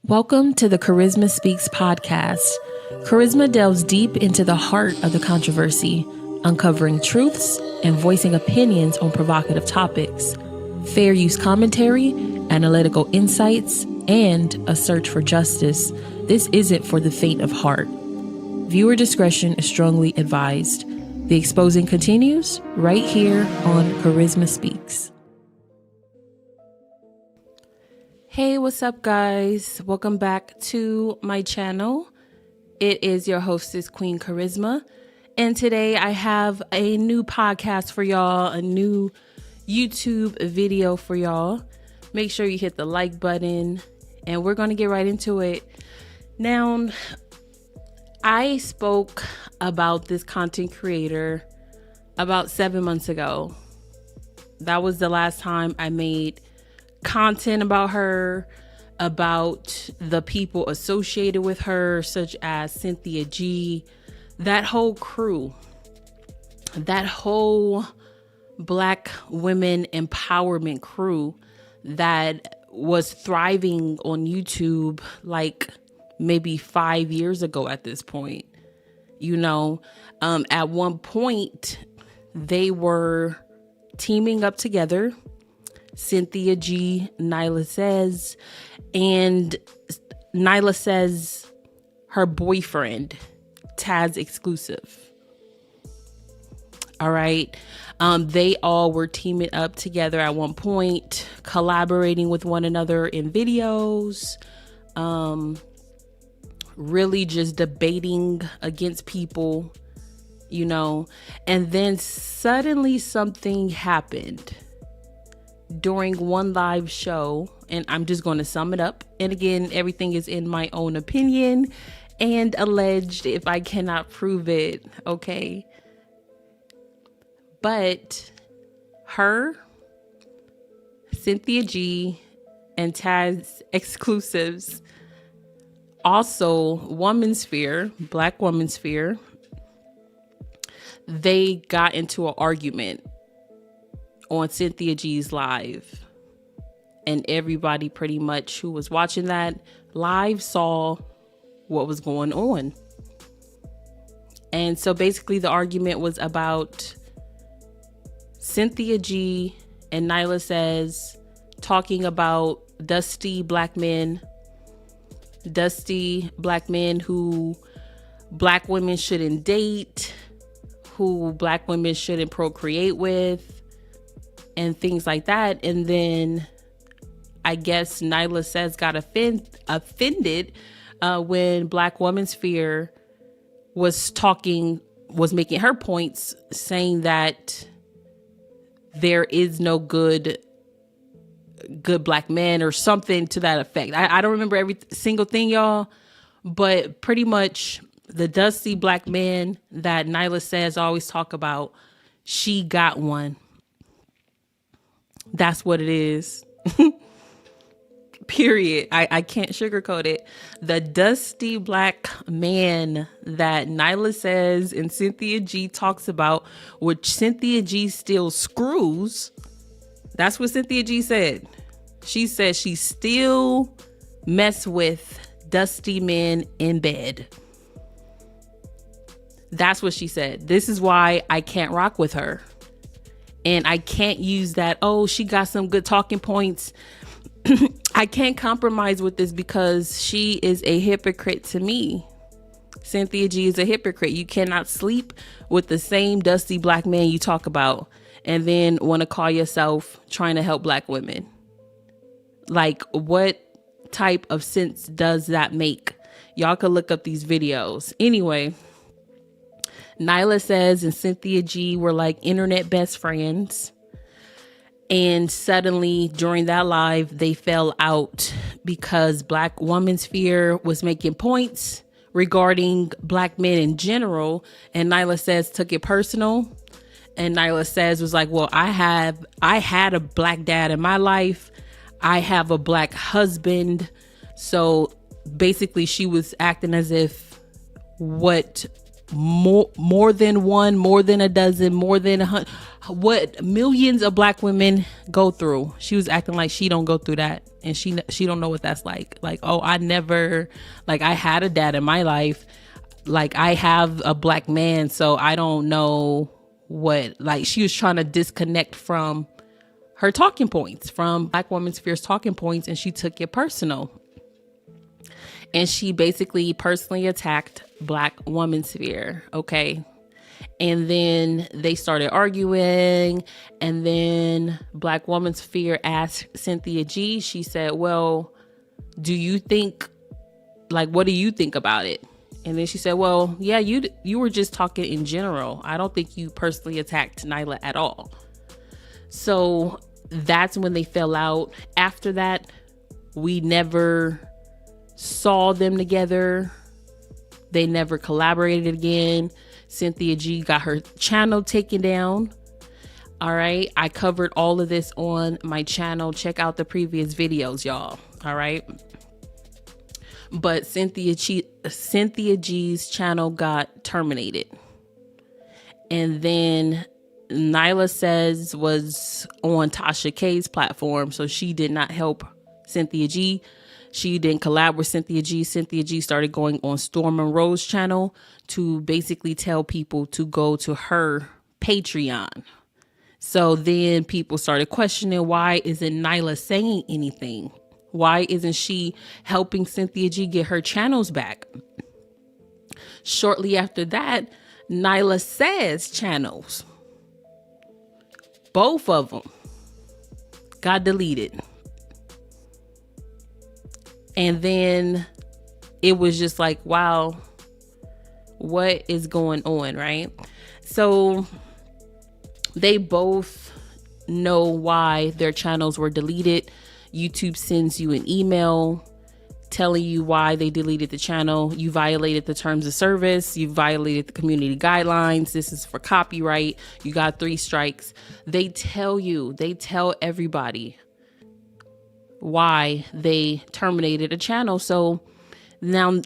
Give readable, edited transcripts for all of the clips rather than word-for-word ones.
Welcome to the Karizma Speaks podcast. Karizma delves deep into the heart of the controversy, uncovering truths and voicing opinions on provocative topics, fair use commentary, analytical insights, and a search for justice. This isn't for the faint of heart. Viewer discretion is strongly advised. The exposing continues right here on Karizma Speaks. Hey, what's up, guys? Welcome back to my channel. It is your hostess, Queen Karizma. And today I have a new podcast for y'all, a new YouTube video for y'all. Make sure you hit the like button and we're going to get right into it. Now, I spoke about this content creator about 7 months ago. That was the last time I made content about her, about the people associated with her, such as Cynthia G, that whole crew, that whole Black women empowerment crew that was thriving on YouTube like maybe 5 years ago at this point. You know, at one point they were teaming up together, Cynthia G, Nylah Says, and Nylah Says her boyfriend, Taz Exclusive. All right. They all were teaming up together at one point, collaborating with one another in videos, really just debating against people, you know, and then suddenly something happened during one live show, and I'm just going to sum it up. And again, everything is in my own opinion and alleged if I cannot prove it, okay? But her, Cynthia G, and Taz Exclusives, also Womansphere, Black Womansphere, they got into an argument on Cynthia G's live, and everybody pretty much who was watching that live saw what was going on. And so basically the argument was about Cynthia G and Nylah Says talking about dusty black men who Black women shouldn't date, who Black women shouldn't procreate with, and things like that. And then I guess Nylah Says got offended when Black Womansphere was making her points, saying that there is no good Black man or something to that effect. I don't remember every single thing, y'all, but pretty much the dusty Black man that Nylah Says always talk about, she got one. That's what it is. Period. I can't sugarcoat it. The dusty Black man that Nylah Says and Cynthia G talks about, which Cynthia G still screws. That's what Cynthia G said. She said she still mess with dusty men in bed. That's what she said. This is why I can't rock with her. And I can't use that, oh, she got some good talking points. I can't compromise with this because she is a hypocrite to me. Cynthia G is a hypocrite. You cannot sleep with the same dusty Black man you talk about and then want to call yourself trying to help Black women. Like, what type of sense does that make? Y'all can look up these videos. Anyway, Nylah Says and Cynthia G were like internet best friends. And suddenly during that live, they fell out because Black Womansphere was making points regarding Black men in general. And Nylah Says took it personal. And Nylah Says was like, well, I had a Black dad in my life. I have a Black husband. So basically she was acting as if what more than one, more than a dozen, more than 100, what millions of black women go through. She was acting like she don't go through that, and she don't know what that's like. Like, oh, I never, like, I had a dad in my life, like I have a black man, so I don't know what, like, she was trying to disconnect from her talking points, from Black Womansphere's talking points, and she took it personal. And she basically personally attacked Black Womansphere, okay? And then they started arguing, and then Black Womansphere asked Cynthia G, she said, well, do you think, like, what do you think about it? And then she said, well, yeah, you were just talking in general. I don't think you personally attacked Nylah at all. So that's when they fell out. After that, we never saw them together. They never collaborated again. Cynthia G got her channel taken down. All right. I covered all of this on my channel. Check out the previous videos, y'all. All right. But Cynthia G's channel got terminated. And then Nylah says was on Tasha K's platform, so she did not help Cynthia G. She didn't collab with Cynthia G. Cynthia G started going on Storm Monroe's channel to basically tell people to go to her Patreon. So then people started questioning, why isn't Nylah saying anything? Why isn't she helping Cynthia G get her channels back? Shortly after that, Nylah Says channels, both of them, got deleted. And then it was just like, wow, what is going on, right? So they both know why their channels were deleted. YouTube sends you an email telling you why they deleted the channel. You violated the terms of service. You violated the community guidelines. This is for copyright. You got 3 strikes. They tell everybody why they terminated a channel. So now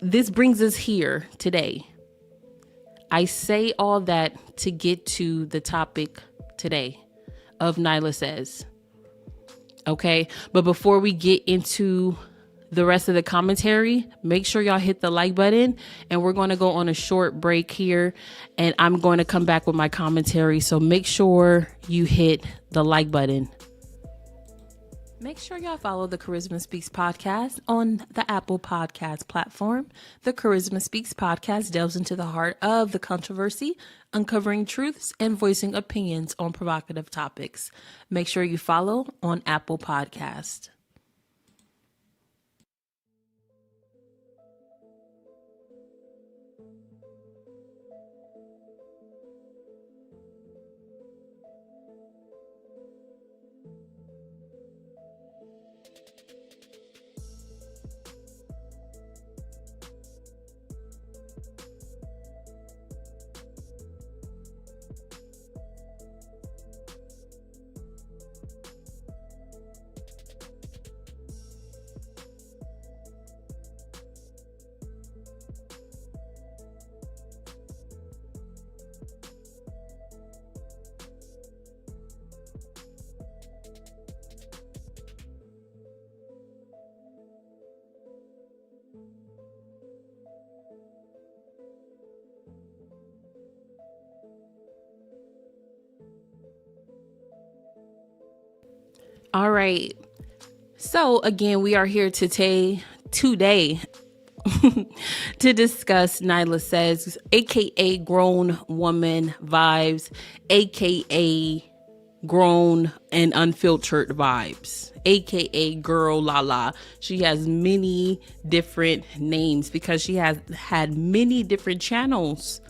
this brings us here today. I say all that to get to the topic today of Nylah Says. Okay, but before we get into the rest of the commentary, make sure y'all hit the like button, and we're going to go on a short break here, and I'm going to come back with my commentary. So make sure you hit the like button. Make sure y'all follow the Karizma Speaks podcast on the Apple Podcast platform. The Karizma Speaks podcast delves into the heart of the controversy, uncovering truths and voicing opinions on provocative topics. Make sure you follow on Apple Podcast. All right. So again, we are here today to discuss Nylah Says, aka Grown Woman Vibes, aka Grown and Unfiltered Vibes, aka Girl Lala. She has many different names because she has had many different channels,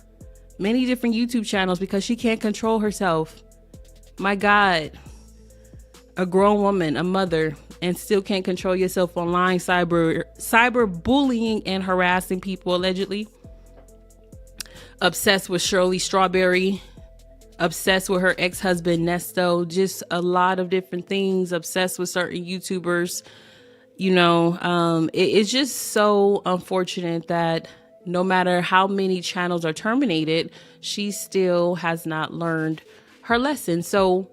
many different YouTube channels, because she can't control herself. My God. A grown woman, a mother, and still can't control yourself online, cyber bullying and harassing people allegedly. Obsessed with Shirley Strawberry, obsessed with her ex-husband Nesto, just a lot of different things, obsessed with certain YouTubers. You know, it's just so unfortunate that no matter how many channels are terminated, she still has not learned her lesson. So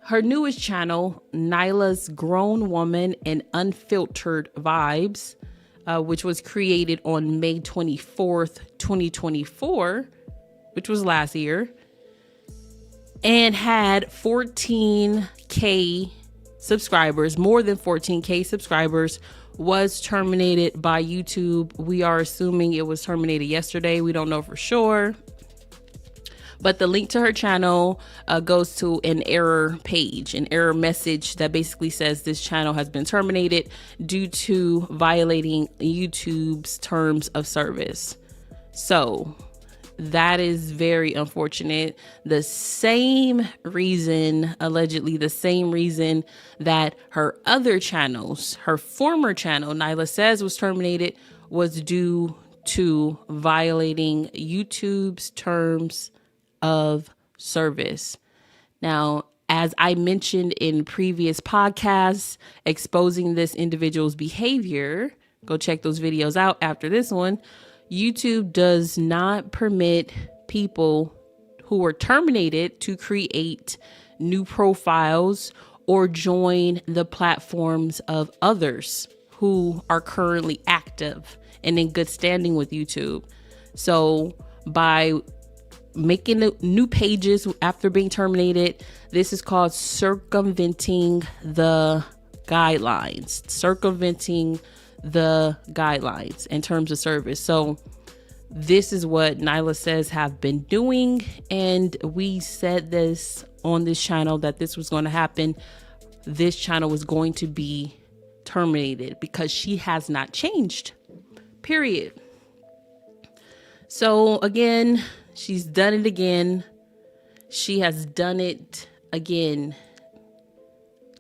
her newest channel, Nylah's Grown Woman and Unfiltered Vibes, which was created on May 24th, 2024, which was last year, and had 14K subscribers, more than 14K subscribers, was terminated by YouTube. We are assuming it was terminated yesterday. We don't know for sure. But the link to her channel goes to an error page, an error message that basically says this channel has been terminated due to violating YouTube's terms of service. So that is very unfortunate. The same reason, allegedly the same reason that her other channels, her former channel, Nylah Says, was terminated, was due to violating YouTube's terms of service. Now, as I mentioned in previous podcasts exposing this individual's behavior, go check those videos out after this one. YouTube does not permit people who were terminated to create new profiles or join the platforms of others who are currently active and in good standing with YouTube. So by making new pages after being terminated, this is called circumventing the guidelines, in terms of service. So this is what Nylah Says have been doing, and we said this on this channel that this was going to happen. This channel was going to be terminated because she has not changed, period. So again, she's done it again. She has done it again.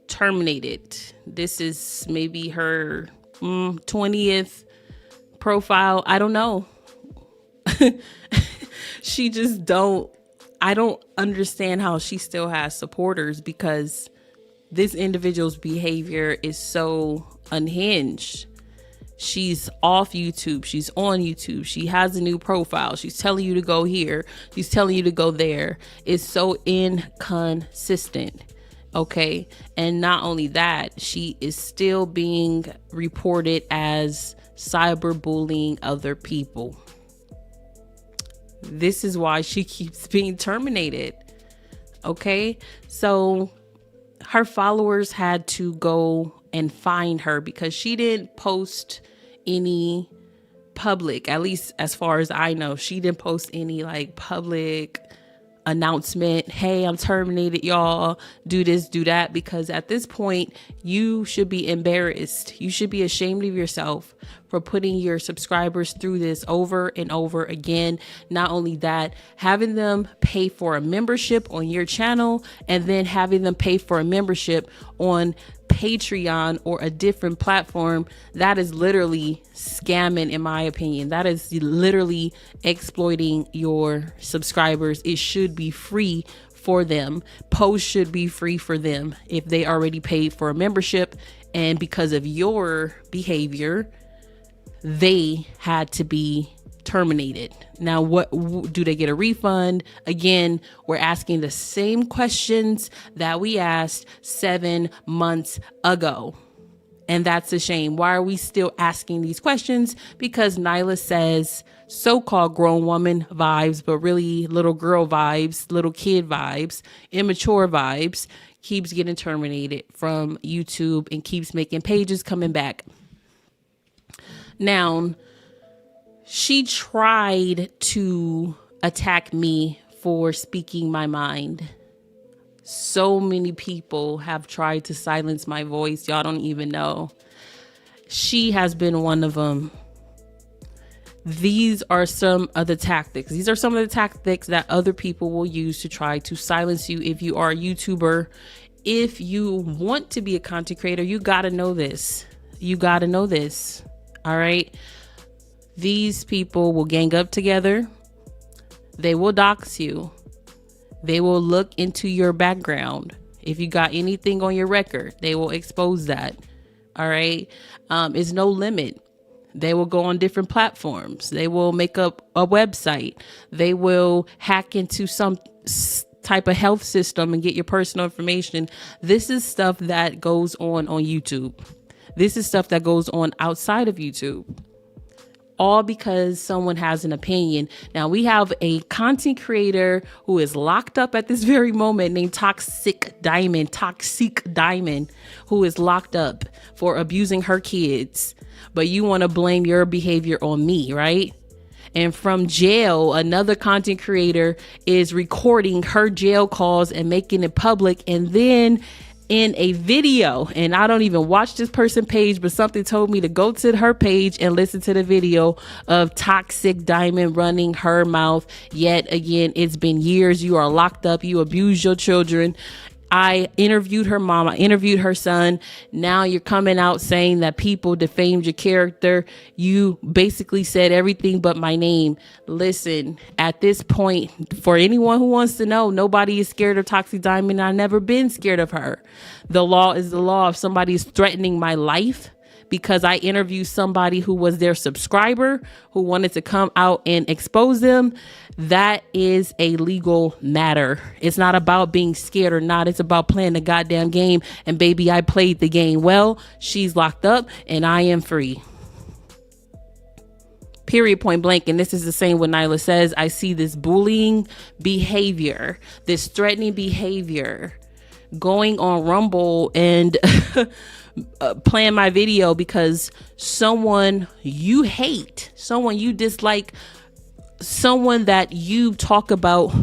Terminated. This is maybe her 20th profile. I don't know. I don't understand how she still has supporters, because this individual's behavior is so unhinged. She's off YouTube. She's on YouTube. She has a new profile. She's telling you to go here. She's telling you to go there. It's so inconsistent. Okay. And not only that, she is still being reported as cyberbullying other people. This is why she keeps being terminated. Okay. So her followers had to go and find her because she didn't post any public, at least as far as I know, she didn't post any like public announcement. Hey, I'm terminated, y'all. Do this, do that. Because at this point, you should be embarrassed. You should be ashamed of yourself for putting your subscribers through this over and over again. Not only that, having them pay for a membership on your channel and then having them pay for a membership on Patreon or a different platform. That is literally scamming, in my opinion. That is literally exploiting your subscribers. It should be free for them. Posts should be free for them if they already paid for a membership, and because of your behavior, they had to be terminated. Now, what do they get a refund? Again, we're asking the same questions that we asked 7 months ago. And that's a shame. Why are we still asking these questions? Because Nylah Says so-called grown woman vibes, but really little girl vibes, little kid vibes, immature vibes, keeps getting terminated from YouTube and keeps making pages coming back. Now, she tried to attack me for speaking my mind. So many people have tried to silence my voice. Y'all don't even know. She has been one of them. These are some of the tactics. These are some of the tactics that other people will use to try to silence you if you are a YouTuber. If you want to be a content creator, you got to know this. You got to know this. All right. These people will gang up together. They will dox you. They will look into your background. If you got anything on your record, they will expose that. All right. It's no limit. They will go on different platforms. They will make up a website. They will hack into some type of health system and get your personal information. This is stuff that goes on YouTube. This is stuff that goes on outside of YouTube. All because someone has an opinion. Now, we have a content creator who is locked up at this very moment named Toxic Diamond, who is locked up for abusing her kids. But you want to blame your behavior on me, right? And from jail, another content creator is recording her jail calls and making it public. And then in a video, and I don't even watch this person's page, but something told me to go to her page and listen to the video of Toxic Diamond running her mouth. Yet again, it's been years. You are locked up. You abuse your children. I interviewed her mom. I interviewed her son. Now you're coming out saying that people defamed your character. You basically said everything but my name. Listen, at this point, for anyone who wants to know, nobody is scared of Toxic Diamond. I've never been scared of her. The law is the law. If somebody is threatening my life because I interviewed somebody who was their subscriber, who wanted to come out and expose them, that is a legal matter. It's not about being scared or not. It's about playing the goddamn game. And baby, I played the game well. She's locked up and I am free. Period, point blank. And this is the same what Nylah says. I see this bullying behavior, this threatening behavior going on Rumble and playing my video because someone you hate, someone you dislike, someone that you talk about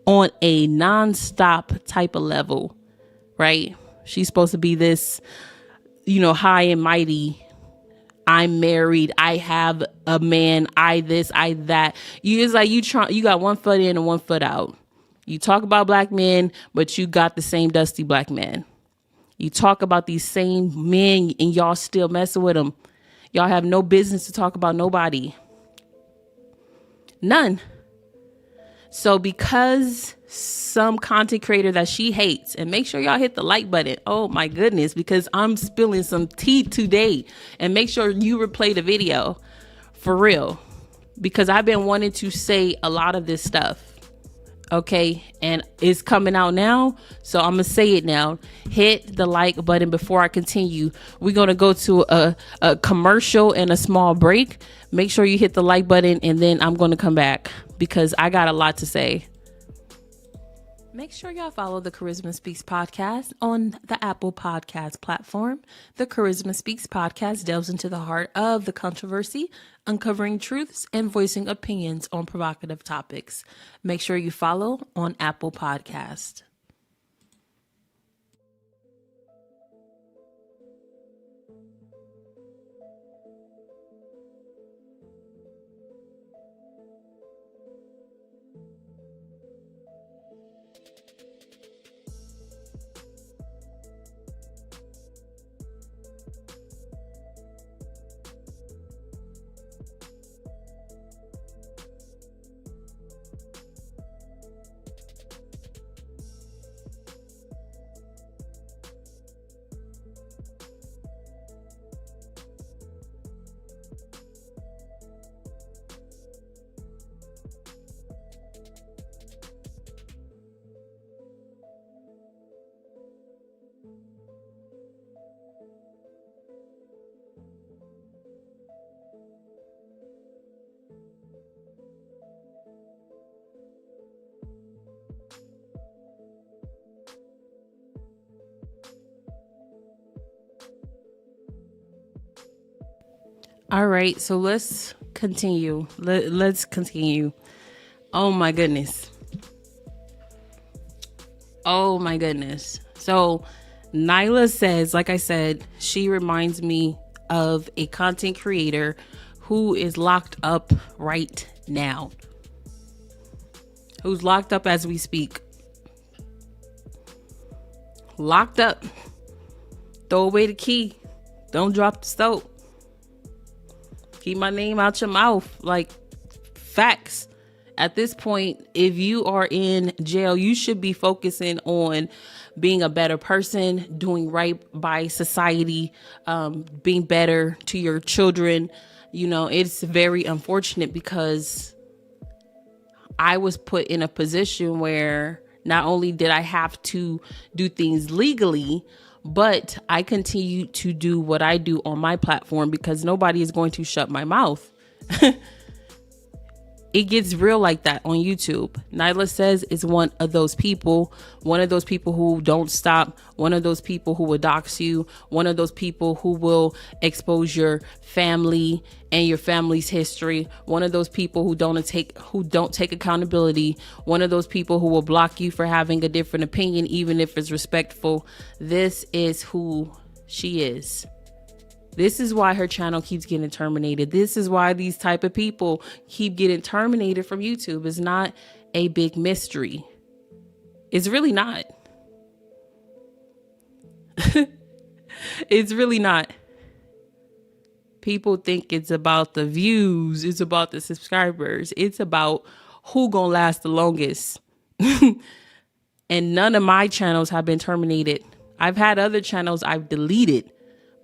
on a non-stop type of level, right? She's supposed to be this, high and mighty. I'm married. I have a man. I this, I that. You got one foot in and one foot out. You talk about black men, but you got the same dusty black man. You talk about these same men and y'all still messing with them. Y'all have no business to talk about nobody. None. So because some content creator that she hates, and make sure y'all hit the like button. Oh my goodness, because I'm spilling some tea today. And make sure you replay the video for real, because I've been wanting to say a lot of this stuff. Okay, and it's coming out now, so I'm gonna say it now. Hit the like button before I continue. We're gonna go to a commercial and a small break. Make sure you hit the like button, and then I'm gonna come back because I got a lot to say. Make sure y'all follow the Karizma Speaks podcast on the Apple Podcast platform. The Karizma Speaks podcast delves into the heart of the controversy, uncovering truths and voicing opinions on provocative topics. Make sure you follow on Apple Podcast. All right, so let's continue. Let's continue. Oh my goodness. Oh my goodness. So Nylah says, like I said, she reminds me of a content creator who is locked up right now. Who's locked up as we speak. Locked up. Throw away the key. Don't drop the stove. Keep my name out your mouth. Like, facts. At this point, if you are in jail, you should be focusing on being a better person, doing right by society, being better to your children. You know, it's very unfortunate because I was put in a position where not only did I have to do things legally, but I continue to do what I do on my platform because nobody is going to shut my mouth. It gets real like that on YouTube. Nylah Says is one of those people who don't stop, one of those people who will dox you, one of those people who will expose your family and your family's history, one of those people who don't take accountability, one of those people who will block you for having a different opinion, even if it's respectful. This is who she is. This is why her channel keeps getting terminated. This is why these type of people keep getting terminated from YouTube. It's not a big mystery. It's really not. It's really not. People think it's about the views. It's about the subscribers. It's about who gonna last the longest. And none of my channels have been terminated. I've had other channels I've deleted.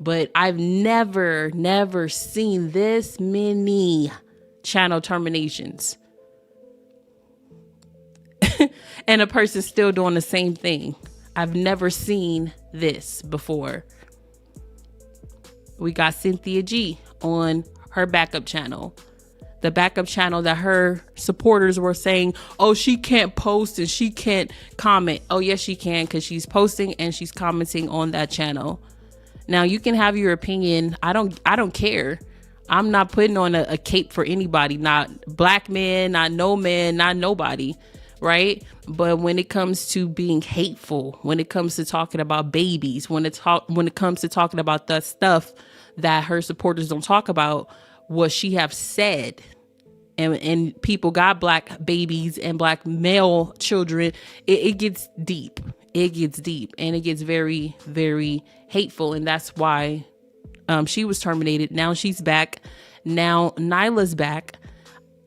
But I've never seen this many channel terminations. And a person still doing the same thing. I've never seen this before. We got Cynthia G on her backup channel. The backup channel that her supporters were saying, oh, she can't post and she can't comment. Oh, yes, she can, because she's posting and she's commenting on that channel. Now, you can have your opinion. I don't care. I'm not putting on a cape for anybody, not black men, not no man, not nobody, right? But when it comes to being hateful, when it comes to talking about babies, when it comes to talking about the stuff that her supporters don't talk about, what she have said, and people got black babies and black male children, it gets deep. It gets deep and it gets very, very hateful. And that's why she was terminated. Now she's back. Now Nylah's back.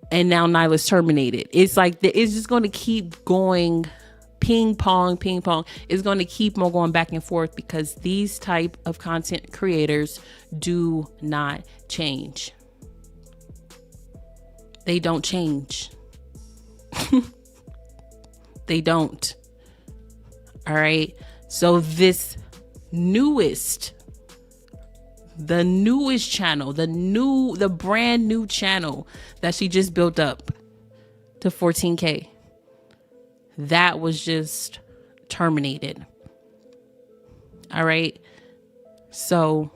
And now Nylah's terminated. It's like it's just going to keep going ping pong. It's going to keep on going back and forth because these type of content creators do not change. They don't change. They don't. All right. So this the newest channel, the brand new channel that she just built up to 14K, that was just terminated. All right. So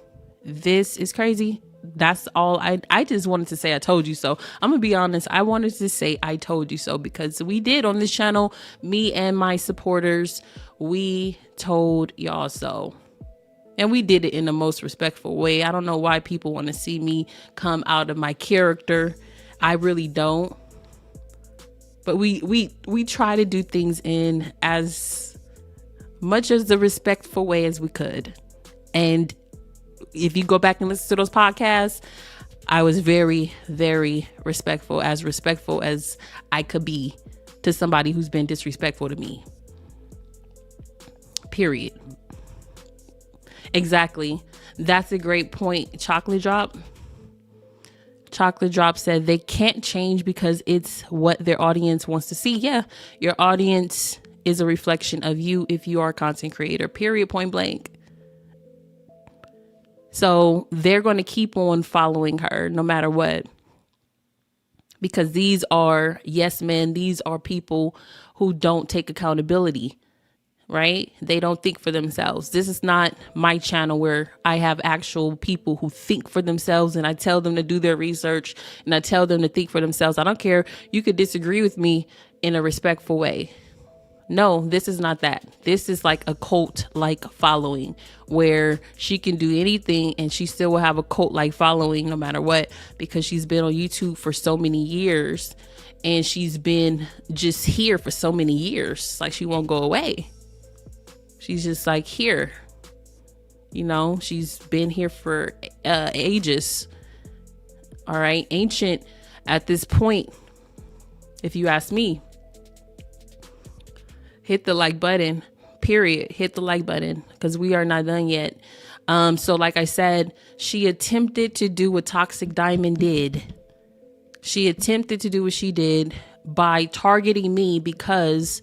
this is crazy. That's all. I just wanted to say I told you so. I'm gonna be honest. I wanted to say I told you so because we did on this channel, me and my supporters, we told y'all so. And we did it in the most respectful way. I don't know why people want to see me come out of my character. I really don't. But we try to do things in as much as the respectful way as we could. And if you go back and listen to those podcasts, I was very, very respectful as I could be to somebody who's been disrespectful to me. Period. Exactly. That's a great point. Chocolate Drop said they can't change because it's what their audience wants to see. Yeah, your audience is a reflection of you if you are a content creator. Period. Point blank. So they're going to keep on following her no matter what. Because these are yes men. These are people who don't take accountability. Right? They don't think for themselves. This is not my channel where I have actual people who think for themselves and I tell them to do their research and I tell them to think for themselves. I don't care. You could disagree with me in a respectful way. No, this is not that. This is like a cult-like following where she can do anything and she still will have a cult-like following no matter what, because she's been on YouTube for so many years and she's been just here for so many years. Like she won't go away. She's just like here, you know, she's been here for ages. All right. Ancient at this point, if you ask me. Hit the like button. period. Hit the like button because we are not done yet. So like I said, she attempted to do what Toxic Diamond did. She attempted to do what she did by targeting me because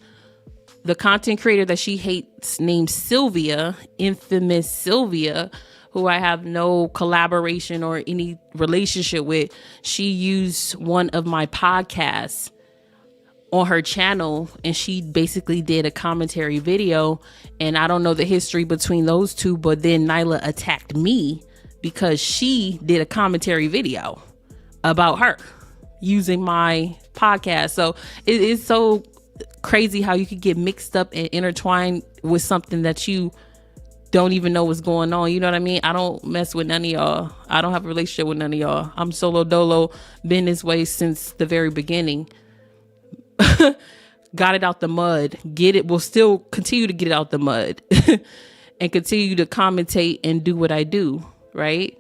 the content creator that she hates named Sylvia, infamous Sylvia, who I have no collaboration or any relationship with, she used one of my podcasts on her channel and she basically did a commentary video. And I don't know the history between those two, but then Nylah attacked me because she did a commentary video about her using my podcast. So it is so crazy how you could get mixed up and intertwined with something that you don't even know what's going on. You know what I mean? I don't mess with none of y'all. I don't have a relationship with none of y'all. I'm solo dolo, been this way since the very beginning. Got it out the mud. Get it. We'll still continue to get it out the mud and continue to commentate and do what I do. Right.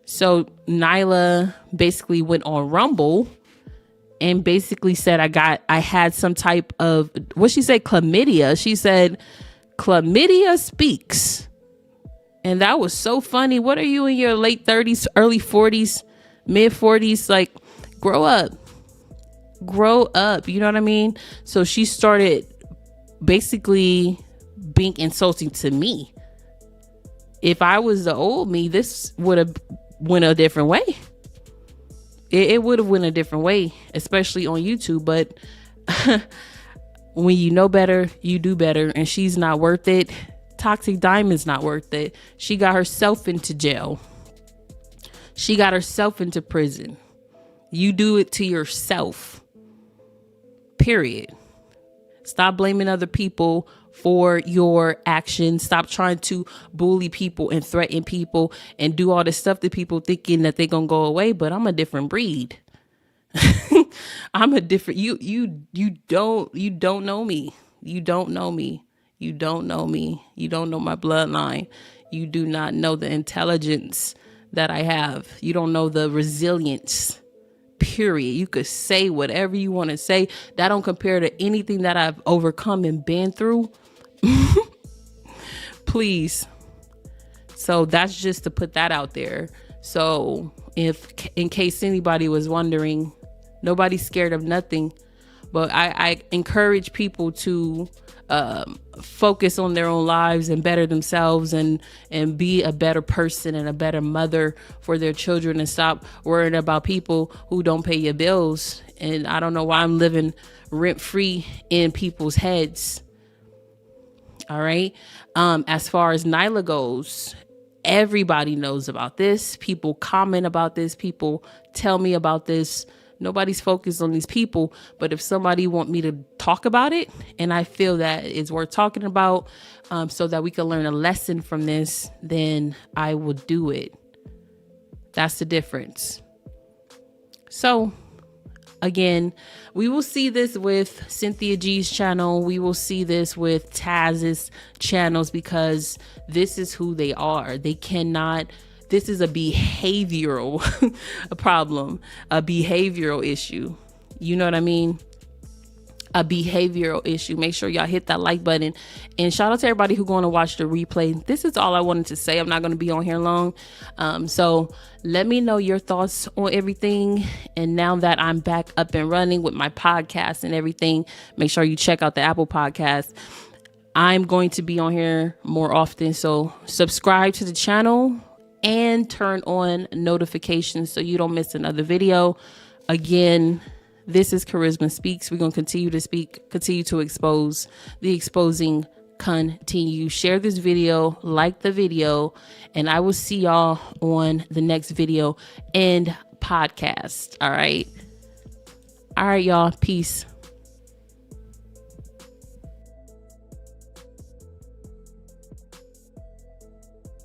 So Nylah basically went on Rumble and basically said I had some type of, what she said, chlamydia. She said, chlamydia speaks. And that was so funny. What are you in your late 30s, early 40s, mid 40s? Like, grow up. Grow up. You know what I mean? So she started basically being insulting to me. If I was the old me, this would have went a different way. It would have went a different way, especially on YouTube. But when you know better, you do better. And she's not worth it. Toxic Diamond's not worth it. She got herself into jail. She got herself into prison. You do it to yourself. Period. Stop blaming other people for your actions. Stop trying to bully people and threaten people and do all this stuff to people thinking that they're gonna go away. But I'm a different breed. I'm a different, you don't know me. You don't know me. You don't know me. You don't know my bloodline. You do not know the intelligence that I have. You don't know the resilience. Period. You could say whatever you want to say. That don't compare to anything that I've overcome and been through. Please. So that's just to put that out there. So if, in case anybody was wondering, nobody's scared of nothing. But I encourage people to focus on their own lives and better themselves and be a better person and a better mother for their children and stop worrying about people who don't pay your bills. And I don't know why I'm living rent free in people's heads. All right. As far as Nylah goes, everybody knows about this. People comment about this. People tell me about this. Nobody's focused on these people. But if somebody want me to talk about it and I feel that it's worth talking about so that we can learn a lesson from this, then I will do it. That's the difference. So again, we will see this with Cynthia G's channel. We will see this with Taz's channels because this is who they are. They cannot. This is a behavioral problem, a behavioral issue. You know what I mean? A behavioral issue. Make sure y'all hit that like button. And shout out to everybody who's going to watch the replay. This is all I wanted to say. I'm not going to be on here long. So let me know your thoughts on everything. And now that I'm back up and running with my podcast and everything, make sure you check out the Apple Podcast. I'm going to be on here more often. So subscribe to the channel and turn on notifications so you don't miss another video. Again, this is Karizma Speaks. We're going to continue to speak, continue to expose. The exposing continue. Share this video, like the video, and I will see y'all on the next video and podcast. All right. All right, y'all. Peace.